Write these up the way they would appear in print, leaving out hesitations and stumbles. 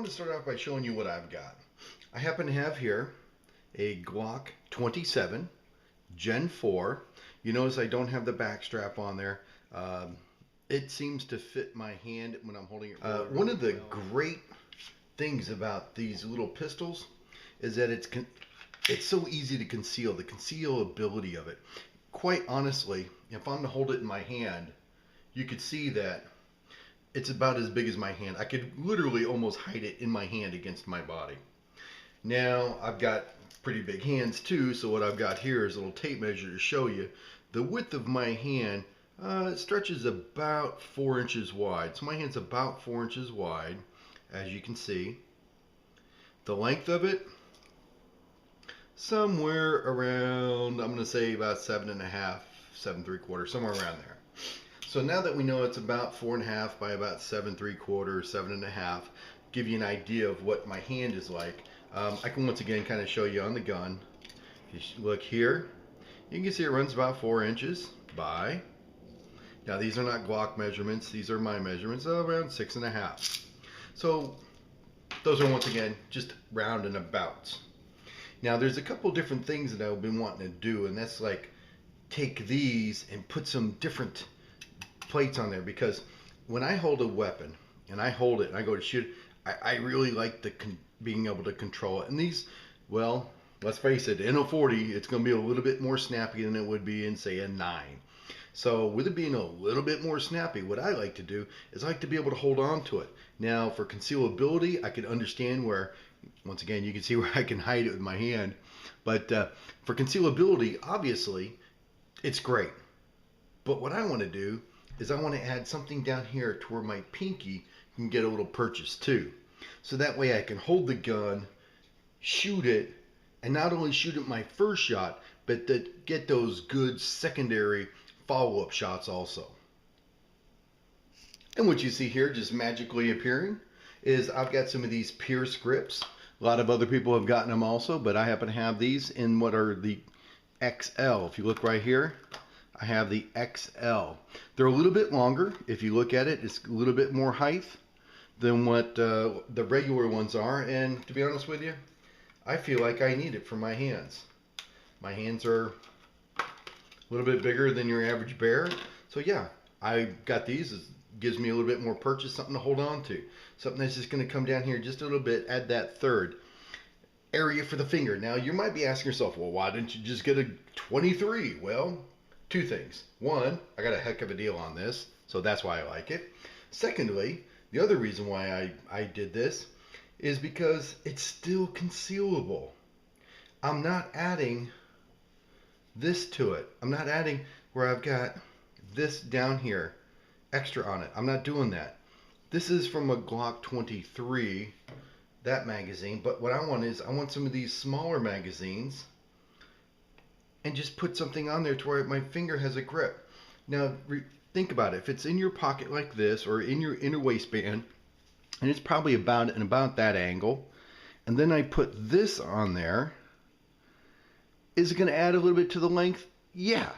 to start off by showing you what I've got. I happen to have here a Glock 27 Gen 4. You notice I don't have the back strap on there. It seems to fit my hand when I'm holding it. One of the great things about these little pistols is that it's so easy to conceal, the concealability of it. Quite honestly, if I'm to hold it in my hand, you could see that it's about as big as my hand. I could literally almost hide it in my hand against my body. Now, I've got pretty big hands too, so what I've got here is a little tape measure to show you. The width of my hand it stretches about 4 inches wide. So my hand's about 4 inches wide, as you can see. The length of it, somewhere around, I'm going to say about 7.5, 7.75, somewhere around there. So now that we know it's about 4.5 by about 7.75, 7.5, give you an idea of what my hand is like. I can once again kind of show you on the gun. If you look here, you can see it runs about 4 inches by, now these are not Glock measurements, these are my measurements, around 6.5. So those are once again just round and abouts. Now there's a couple different things that I've been wanting to do, and that's like take these and put some different plates on there, because when I hold a weapon and I hold it and I go to shoot, I really like being able to control it. And these, well, let's face it, in a 40, it's going to be a little bit more snappy than it would be in, say, a 9. So with it being a little bit more snappy, what I like to do is I like to be able to hold on to it. Now for concealability, I can understand where, once again, you can see where I can hide it with my hand. But for concealability, obviously, it's great. But what I want to do is I want to add something down here to where my pinky can get a little purchase too. So that way I can hold the gun, shoot it, and not only shoot it my first shot, but get those good secondary follow-up shots also. And what you see here just magically appearing is I've got some of these Pearce grips. A lot of other people have gotten them also, but I happen to have these in what are the XL. If you look right here, I have the XL. They're a little bit longer. If you look at it, it's a little bit more height than what the regular ones are. And to be honest with you, I feel like I need it for my hands. My hands are a little bit bigger than your average bear. So yeah, I got these. It gives me a little bit more purchase, something to hold on to. Something that's just going to come down here just a little bit, add that third area for the finger. Now you might be asking yourself, well, why didn't you just get a 23? Well, two things. One, I got a heck of a deal on this, so that's why I like it. Secondly, the other reason why I did this is because it's still concealable. I'm not adding this to it. I'm not adding where I've got this down here extra on it. I'm not doing that. This is from a Glock 23, that magazine, but what I want is I want some of these smaller magazines and just put something on there to where my finger has a grip. Now think about it. If it's in your pocket like this or in your inner waistband, and it's probably about that angle, and then I put this on there, is it going to add a little bit to the length? Yeah,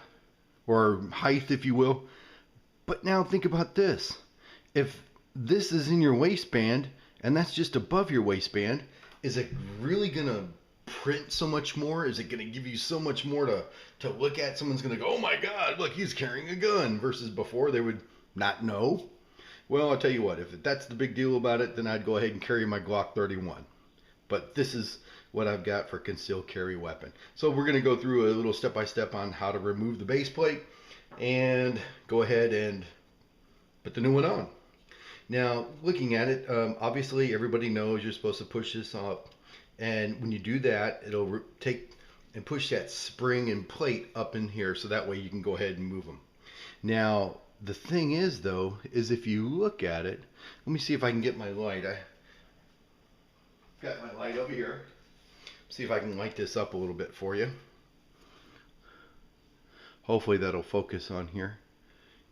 or height if you will. But now think about this. If this is in your waistband and that's just above your waistband, is it really going to print so much more? Is it going to give you so much more to look at? Someone's going to go, oh my God, look, he's carrying a gun, versus before they would not know. Well, I'll tell you what, if that's the big deal about it, then I'd go ahead and carry my Glock 31. But this is what I've got for concealed carry weapon. So we're going to go through a little step-by-step on how to remove the base plate and go ahead and put the new one on. Now, looking at it, obviously everybody knows you're supposed to push this up. And when you do that, it'll take and push that spring and plate up in here, so that way you can go ahead and move them. Now, the thing is, though, is if you look at it, let me see if I can get my light. I got my light over here. See if I can light this up a little bit for you. Hopefully that'll focus on here.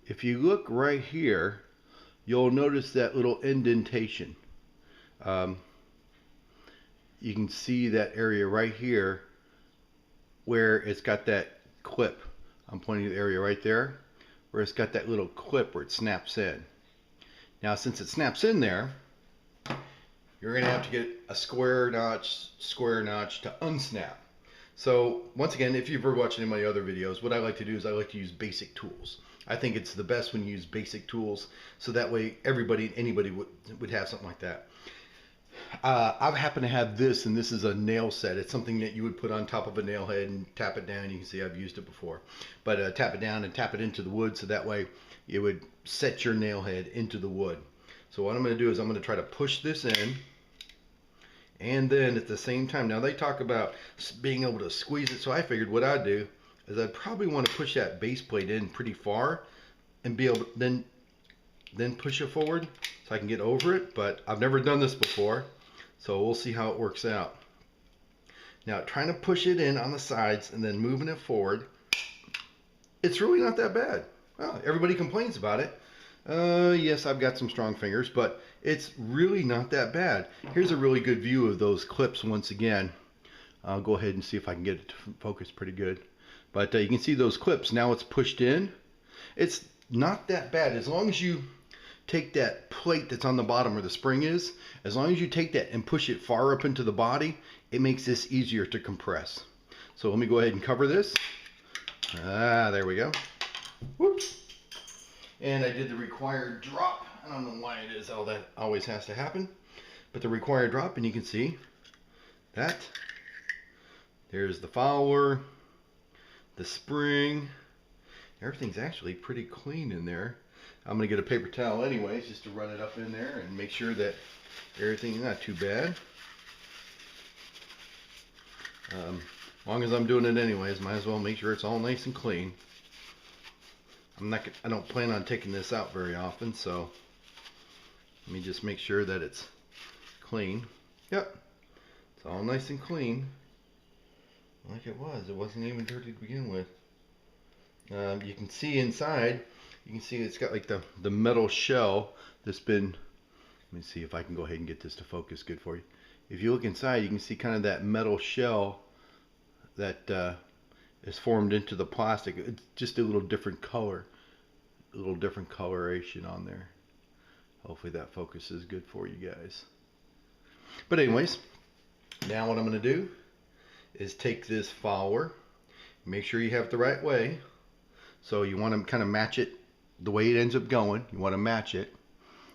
If you look right here, you'll notice that little indentation. You can see that area right here where it's got that clip. I'm pointing to the area right there where it's got that little clip where it snaps in. Now, since it snaps in there, you're going to have to get a square notch to unsnap. So once again, if you've ever watched any of my other videos, what I like to do is I like to use basic tools. I think it's the best when you use basic tools, so that way anybody would have something like that. I happen to have this, and this is a nail set. It's something that you would put on top of a nail head and tap it down. You can see I've used it before. But tap it down and tap it into the wood, so that way it would set your nail head into the wood. So what I'm going to do is I'm going to try to push this in, and then at the same time, now they talk about being able to squeeze it, so I figured what I'd do is I'd probably want to push that base plate in pretty far and be able to then push it forward so I can get over it. But I've never done this before, so we'll see how it works out. Now trying to push it in on the sides and then moving it forward, it's really not that bad. Well, everybody complains about it. Yes, I've got some strong fingers, but it's really not that bad. Here's a really good view of those clips once again. I'll go ahead and see if I can get it to focus pretty good. But you can see those clips. Now it's pushed in. It's not that bad. As long as you take that plate that's on the bottom where the spring is, as long as you take that and push it far up into the body, it makes this easier to compress. So let me go ahead and cover this. There we go. Whoops. And I did the required drop. I don't know why it is all that always has to happen, but the required drop, and you can see that there's the follower, the spring. Everything's actually pretty clean in there. I'm gonna get a paper towel anyways, just to run it up in there and make sure that everything's not too bad. As long as I'm doing it anyways, might as well make sure it's all nice and clean. I don't plan on taking this out very often, so let me just make sure that it's clean. Yep, it's all nice and clean, like it was. It wasn't even dirty to begin with. You can see inside, you can see it's got like the metal shell that's been, let me see if I can go ahead and get this to focus good for you. If you look inside, you can see kind of that metal shell that is formed into the plastic. It's just a little different color, a little different coloration on there. Hopefully that focuses good for you guys. But anyways, now what I'm going to do is take this follower, make sure you have it the right way. So you want to kind of match it the way it ends up going. You want to match it.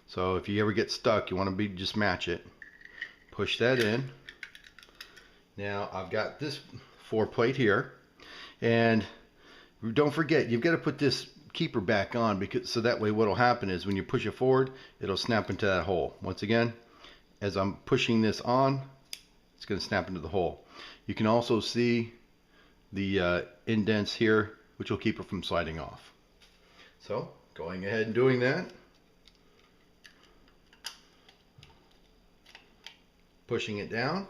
So if you ever get stuck, you want to just match it. Push that in. Now I've got this 4 plate here, and don't forget, you've got to put this keeper back on, because so that way what'll happen is when you push it forward, it'll snap into that hole. Once again, as I'm pushing this on, it's going to snap into the hole. You can also see the indents here, which will keep it from sliding off. So going ahead and doing that, pushing it down,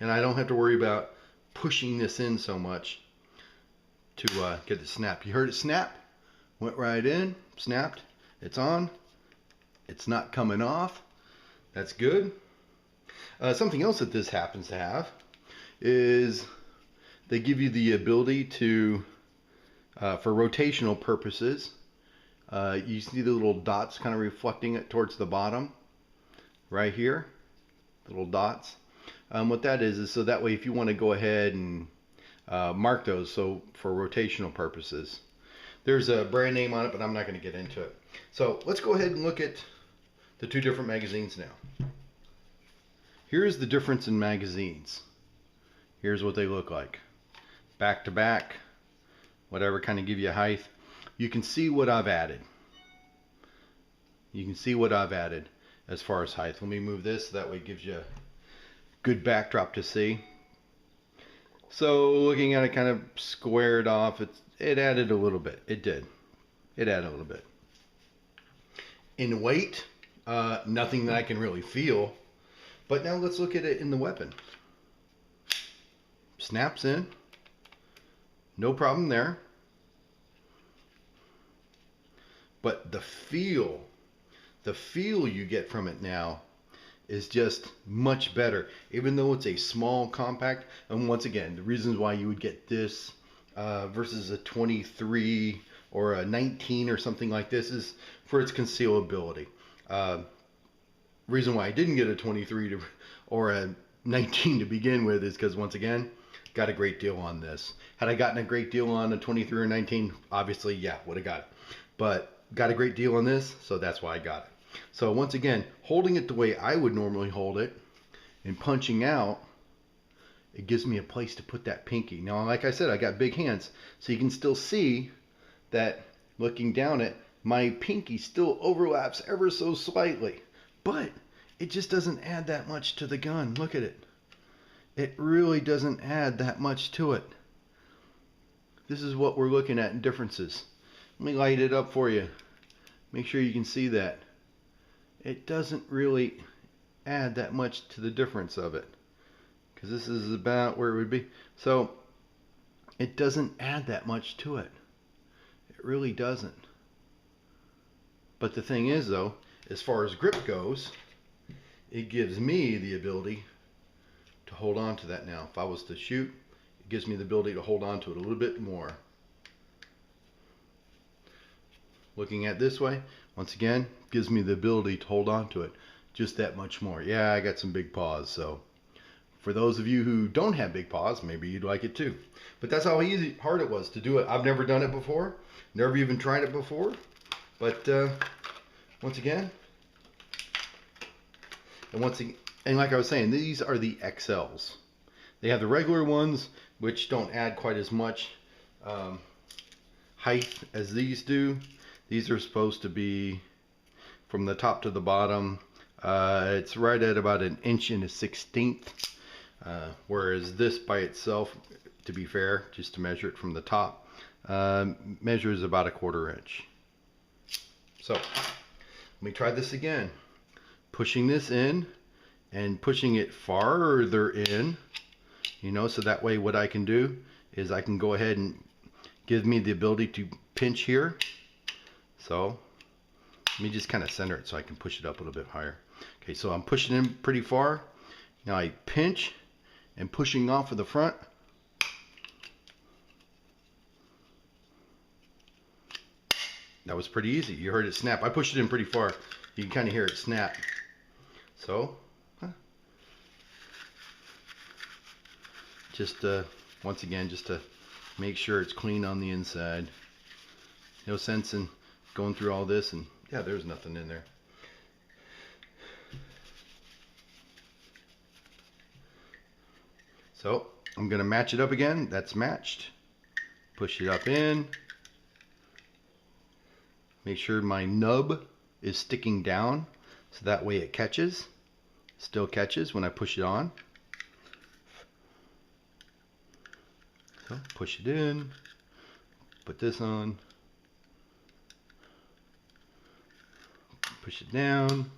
and I don't have to worry about pushing this in so much to get it snapped. You heard it snap, went right in, snapped, it's on, it's not coming off. That's good. Something else that this happens to have is they give you the ability to, for rotational purposes, you see the little dots kind of reflecting it towards the bottom right here, little dots. What that is so that way if you want to go ahead and mark those, so for rotational purposes. There's a brand name on it, but I'm not going to get into it. So let's go ahead and look at the 2 different magazines now. Here's the difference in magazines. Here's what they look like. Back to back, whatever, kind of give you a height. You can see what I've added. You can see what I've added as far as height. Let me move this so that way it gives you a good backdrop to see. So looking at it kind of squared off, it added a little bit. It did. It added a little bit. In weight, nothing that I can really feel. But now let's look at it in the weapon. Snaps in. No problem there. But the feel you get from it now is just much better, even though it's a small compact. And once again, the reasons why you would get this versus a 23 or a 19 or something like this is for its concealability. Reason why I didn't get a 23 or a 19 to begin with is because, once again, got a great deal on this. Had I gotten a great deal on a 23 or 19, obviously, yeah, would have got it. But got a great deal on this, so that's why I got it. So once again, holding it the way I would normally hold it and punching out, it gives me a place to put that pinky. Now, like I said, I got big hands, so you can still see that looking down it, my pinky still overlaps ever so slightly. But it just doesn't add that much to the gun. Look at it. It really doesn't add that much to it. This is what we're looking at in differences. Let me light it up for you. Make sure you can see that. It doesn't really add that much to the difference of it, because this is about where it would be. So it doesn't add that much to it. It really doesn't. But the thing is, though, as far as grip goes, it gives me the ability to hold on to that now. If I was to shoot, it gives me the ability to hold on to it a little bit more. Looking at this way, once again, gives me the ability to hold on to it just that much more. Yeah, I got some big paws, so for those of you who don't have big paws, maybe you'd like it too. But that's how hard it was to do it. I've never done it before, never even tried it before. But once again, and like I was saying, these are the XLs. They have the regular ones, which don't add quite as much height as these do. These are supposed to be from the top to the bottom. It's right at about 1 1/16", whereas this by itself, to be fair, just to measure it from the top, measures about 1/4 inch. So let me try this again. Pushing this in and pushing it farther in, so that way what I can do is I can go ahead and give me the ability to pinch here. So let me just kind of center it so I can push it up a little bit higher. Okay, so I'm pushing in pretty far. Now I pinch and pushing off of the front. That was pretty easy. You heard it snap. I pushed it in pretty far. You can kind of hear it snap. So, just once again, just to make sure it's clean on the inside. No sense in going through all this and yeah, there's nothing in there. So I'm gonna match it up again. That's matched. Push it up in. Make sure my nub is sticking down so that way it catches. Still catches when I push it on. So push it in. Put this on. Push it down.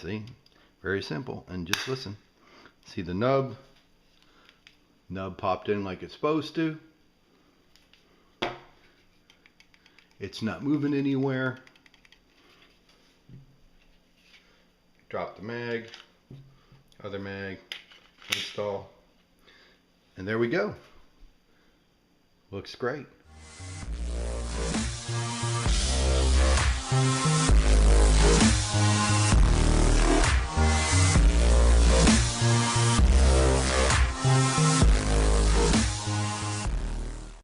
See, very simple. And just listen. See the nub? Nub popped in like it's supposed to. It's not moving anywhere. Drop the mag. Other mag. Install. And there we go. Looks great.